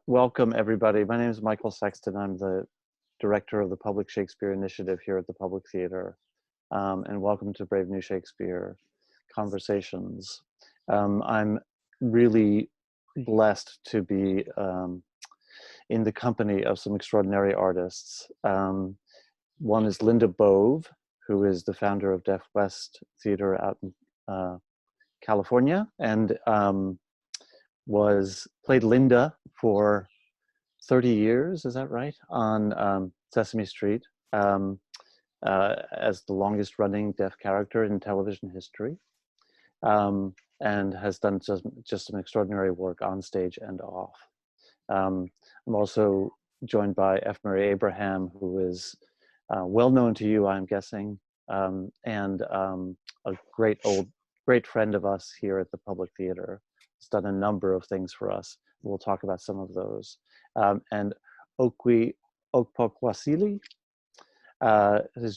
Welcome, everybody. My name is Michael Sexton. I'm the director of the Public Shakespeare Initiative here at the Public Theater. And welcome to Brave New Shakespeare Conversations. I'm really blessed to be in the company of some extraordinary artists. One is Linda Bove, who is the founder of Deaf West Theater out in California, and played Linda for 30 years, is that right? On Sesame Street as the longest running deaf character in television history, and has done just some extraordinary work on stage and off. I'm also joined by F. Murray Abraham, who is well known to you, I'm guessing, and a great friend of us here at the Public Theater. He's done a number of things for us. We'll talk about some of those. And Okwui Okpokwasili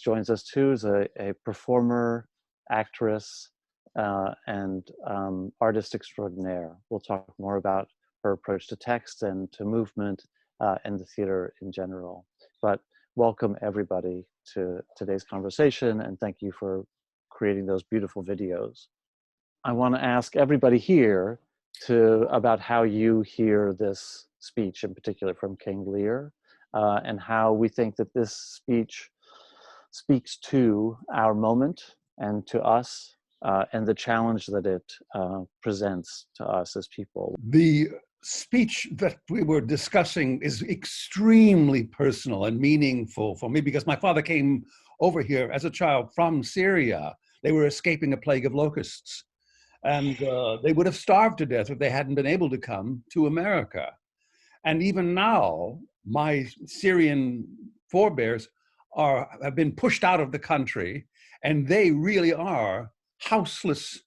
joins us too as a performer, actress, and artist extraordinaire. We'll talk more about her approach to text and to movement and the theater in general. But welcome everybody to today's conversation, and thank you for creating those beautiful videos. I want to ask everybody here about how you hear this speech, in particular from King Lear, and how we think that this speech speaks to our moment and to us, and the challenge that it presents to us as people. The speech that we were discussing is extremely personal and meaningful for me because my father came over here as a child from Syria. They were escaping a plague of locusts. And they would have starved to death if they hadn't been able to come to America. And even now, my Syrian forebears have been pushed out of the country, and they really are houseless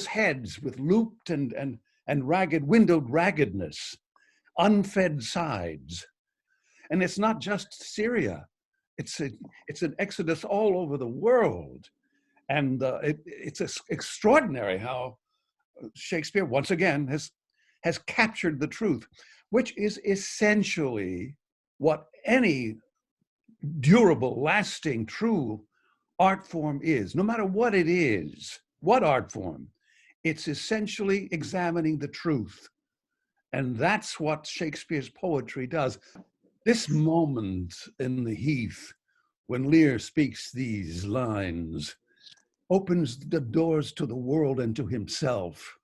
heads with looped and ragged, windowed raggedness, unfed sides. And it's not just Syria. It's an exodus all over the world. And it's extraordinary how Shakespeare, once again, has captured the truth, which is essentially what any durable, lasting, true art form is. No matter what it is, what art form, it's essentially examining the truth. And that's what Shakespeare's poetry does. This moment in the heath, when Lear speaks these lines, opens the doors to the world and to himself.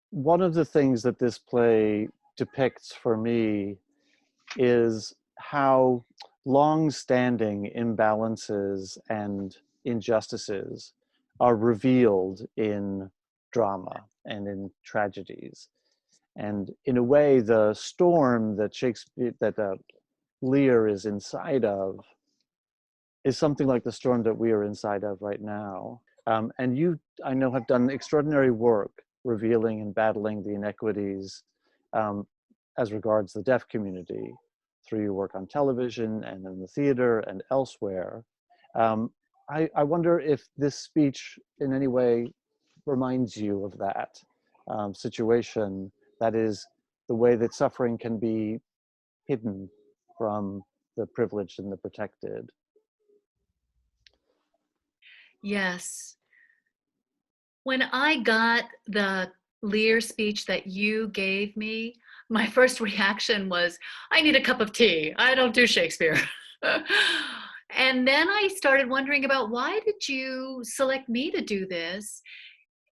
One of the things that this play depicts for me is how long-standing imbalances and injustices are revealed in drama and in tragedies. And in a way, the storm that Lear is inside of is something like the storm that we are inside of right now. And you, I know, have done extraordinary work revealing and battling the inequities as regards the deaf community through your work on television and in the theater and elsewhere. I wonder if this speech in any way reminds you of that situation, that is, the way that suffering can be hidden from the privileged and the protected. Yes. When I got the Lear speech that you gave me, my first reaction was, I need a cup of tea. I don't do Shakespeare. And then I started wondering about, why did you select me to do this?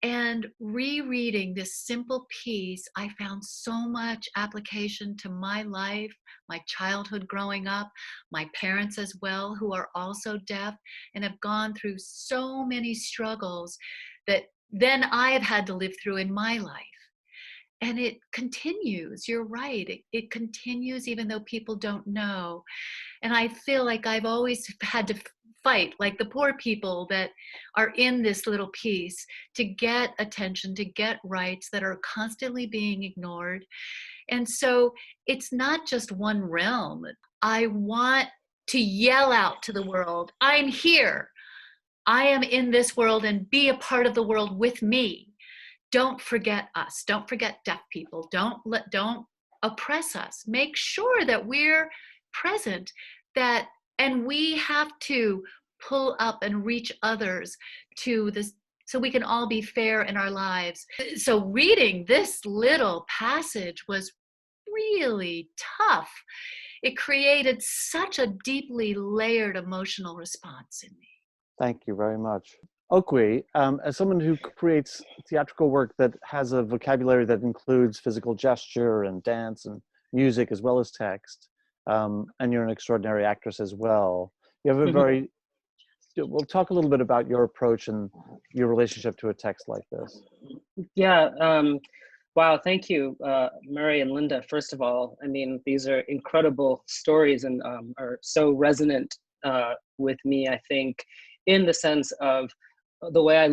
And rereading this simple piece, I found so much application to my life, my childhood growing up, my parents as well, who are also deaf and have gone through so many struggles that then I have had to live through in my life. And it continues, you're right, it continues even though people don't know. And I feel like I've always had to fight, like the poor people that are in this little piece, to get attention, to get rights that are constantly being ignored. And so it's not just one realm. I want to yell out to the world, I'm here. I am in this world, and be a part of the world with me. don't forget us. Don't forget deaf people. Don't oppress us. Make sure that we're present, and we have to pull up and reach others to this, so we can all be fair in our lives. So reading this little passage was really tough. It created such a deeply layered emotional response in me. Thank you very much. Okwui, as someone who creates theatrical work that has a vocabulary that includes physical gesture and dance and music as well as text, and you're an extraordinary actress as well, you have a very, we'll talk a little bit about your approach and your relationship to a text like this. Yeah, wow, thank you, Murray and Linda. First of all, I mean, these are incredible stories and are so resonant with me, I think, in the sense of the way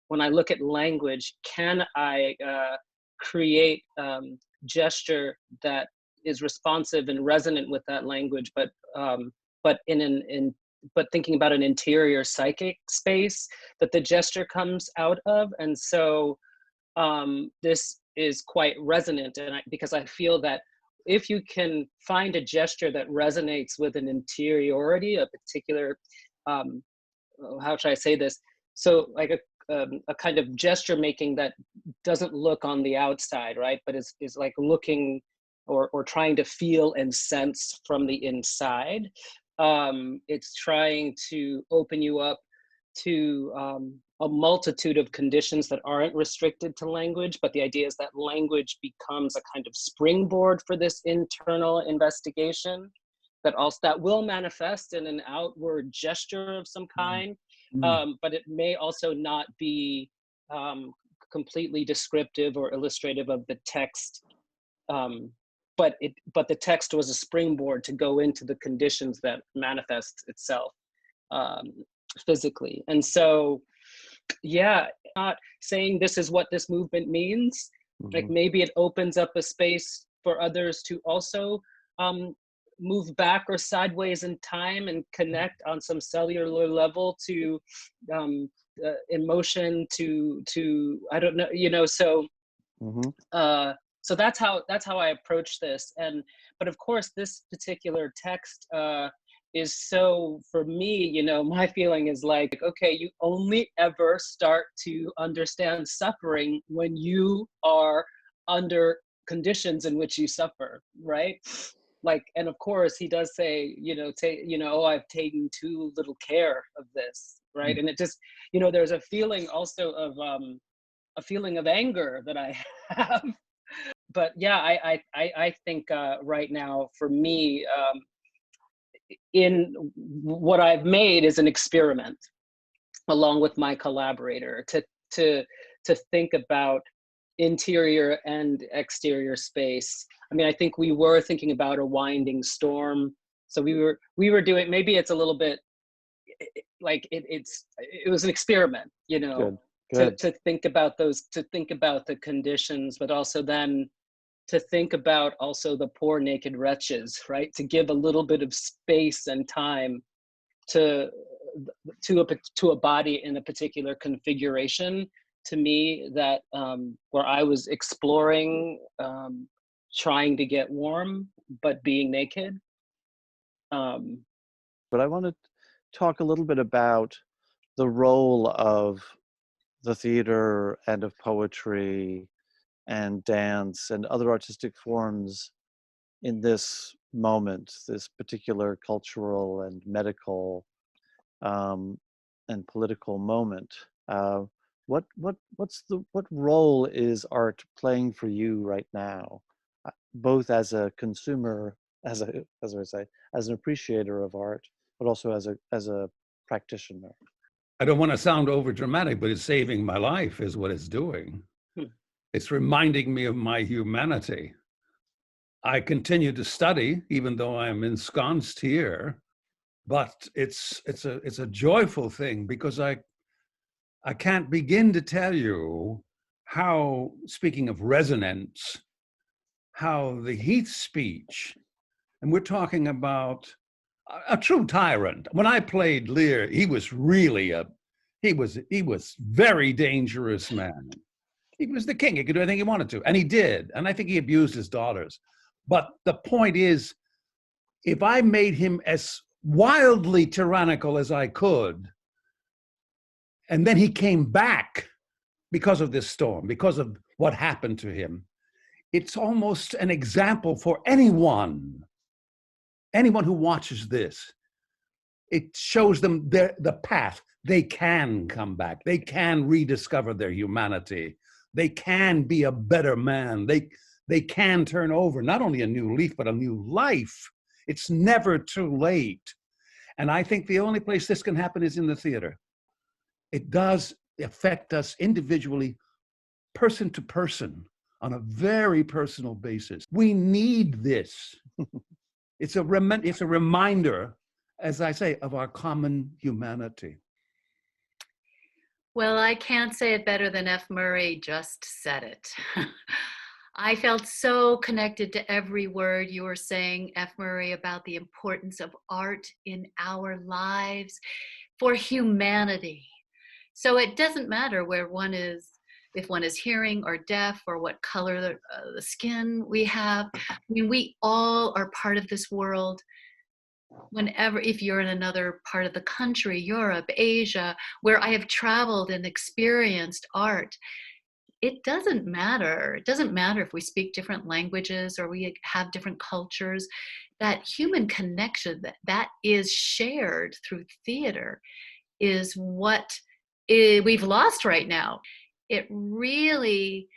when I look at language, can I create gesture that is responsive and resonant with that language, but thinking about an interior psychic space that the gesture comes out of. And so this is quite resonant, and because I feel that if you can find a gesture that resonates with an interiority, a particular, how should I say this? So like a kind of gesture making that doesn't look on the outside, right? But is like looking or trying to feel and sense from the inside. It's trying to open you up to a multitude of conditions that aren't restricted to language, but the idea is that language becomes a kind of springboard for this internal investigation that will manifest in an outward gesture of some kind, but it may also not be completely descriptive or illustrative of the text, but the text was a springboard to go into the conditions that manifests itself physically. And so, yeah, not saying this is what this movement means, like maybe it opens up a space for others to also move back or sideways in time and connect on some cellular level to emotion, to I don't know, you know, so so that's how I approach this. But of course this particular text is so, for me, you know, my feeling is like, okay, you only ever start to understand suffering when you are under conditions in which you suffer, right? Like, and of course he does say, you know, oh, I've taken too little care of this, right? And it just, you know, there's a feeling also of a feeling of anger that I have. But yeah, I think right now for me, in what I've made is an experiment along with my collaborator to think about interior and exterior space. I mean, I think we were thinking about a winding storm. So we were doing, maybe it's a little bit like it was an experiment, you know, Good. To think about the conditions, but also then to think about also the poor naked wretches, right? To give a little bit of space and time to a body in a particular configuration. To me, that where I was exploring, trying to get warm, but being naked. But I want to talk a little bit about the role of the theater and of poetry and dance and other artistic forms in this moment, this particular cultural and medical and political moment. What role is art playing for you right now, both as a consumer, as an appreciator of art, but also as a practitioner? I don't want to sound over dramatic, but it's saving my life is what it's doing. It's reminding me of my humanity. I continue to study, even though I'm ensconced here, but it's a joyful thing because I can't begin to tell you how, speaking of resonance, how the Heath speech, and we're talking about a true tyrant. When I played Lear, he was really he was very dangerous man. He was the king. He could do anything he wanted to. And he did. And I think he abused his daughters. But the point is, if I made him as wildly tyrannical as I could, and then he came back because of this storm, because of what happened to him, it's almost an example for anyone who watches this. It shows them the path. They can come back. They can rediscover their humanity. They can be a better man. They can turn over not only a new leaf, but a new life. It's never too late. And I think the only place this can happen is in the theater. It does affect us individually, person to person, on a very personal basis. We need this. It's a reminder, as I say, of our common humanity. Well, I can't say it better than F. Murray just said it. I felt so connected to every word you were saying, F. Murray, about the importance of art in our lives for humanity. So it doesn't matter where one is, if one is hearing or deaf, or what color the skin we have. I mean, we all are part of this world. Whenever, if you're in another part of the country, Europe, Asia, where I have traveled and experienced art, it doesn't matter. It doesn't matter if we speak different languages or we have different cultures. That human connection that is shared through theater is what we've lost right now. It really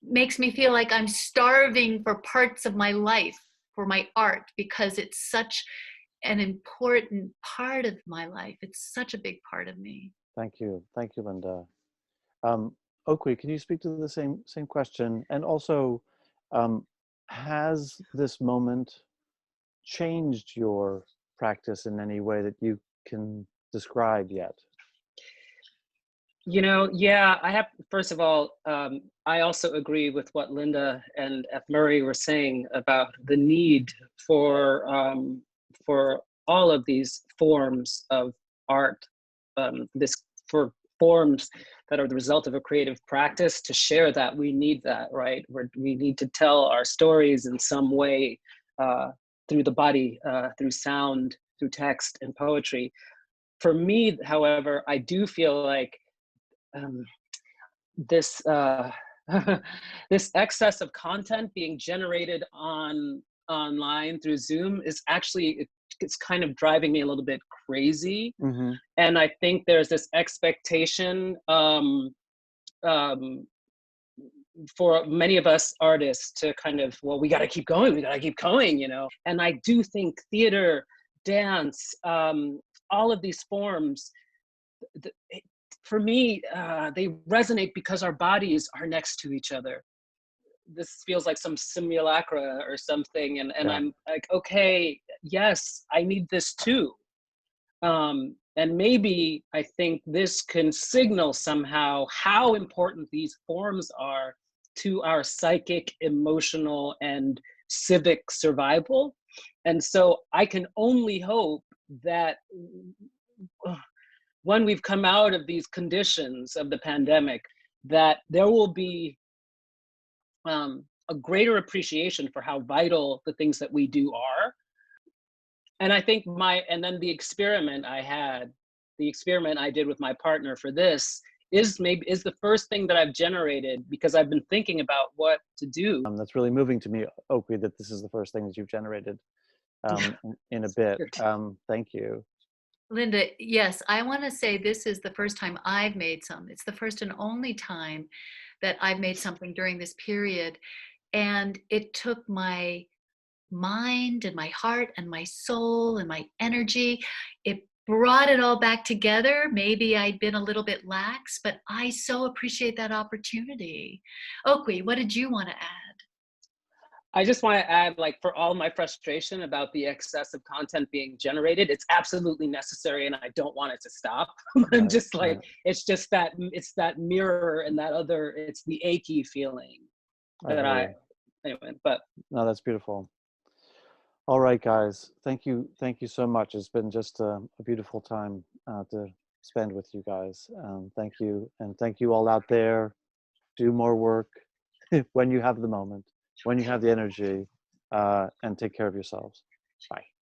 makes me feel like I'm starving for parts of my life, for my art, because it's such an important part of my life. It's such a big part of me. Thank you, Linda. Okwui, can you speak to the same question? And also, has this moment changed your practice in any way that you can describe yet? You know, yeah, I have, first of all, I also agree with what Linda and F. Murray were saying about the need for all of these forms of art, for forms that are the result of a creative practice, to share that. We need that, right? We need to tell our stories in some way, through the body, through sound, through text and poetry. For me, however, I do feel like this this excess of content being generated online through Zoom is actually, it's kind of driving me a little bit crazy. Mm-hmm. And I think there's this expectation for many of us artists to kind of, well, we got to keep going, you know. And I do think theater, dance, all of these forms, for me, they resonate because our bodies are next to each other. This feels like some simulacra or something. And yeah. I'm like, okay, yes, I need this too. And maybe I think this can signal somehow how important these forms are to our psychic, emotional, and civic survival. And so I can only hope that when we've come out of these conditions of the pandemic, that there will be a greater appreciation for how vital the things that we do are. And I think the experiment I did with my partner for this is the first thing that I've generated, because I've been thinking about what to do. That's really moving to me, Okwui, that this is the first thing that you've generated in a bit. Thank you. Linda, yes, I want to say this is the first time I've made some. It's the first and only time that I've made something during this period. And it took my mind and my heart and my soul and my energy. It brought it all back together. Maybe I'd been a little bit lax, but I so appreciate that opportunity. Okwui, what did you want to add? I just want to add, like, for all my frustration about the excessive content being generated, it's absolutely necessary and I don't want it to stop. I'm just like, it's that mirror and it's the achy feeling that anyway, but. No, that's beautiful. All right, guys, thank you so much. It's been just a beautiful time to spend with you guys. Thank you, and thank you all out there do more work when you have the moment, when you have the energy, and take care of yourselves. Bye.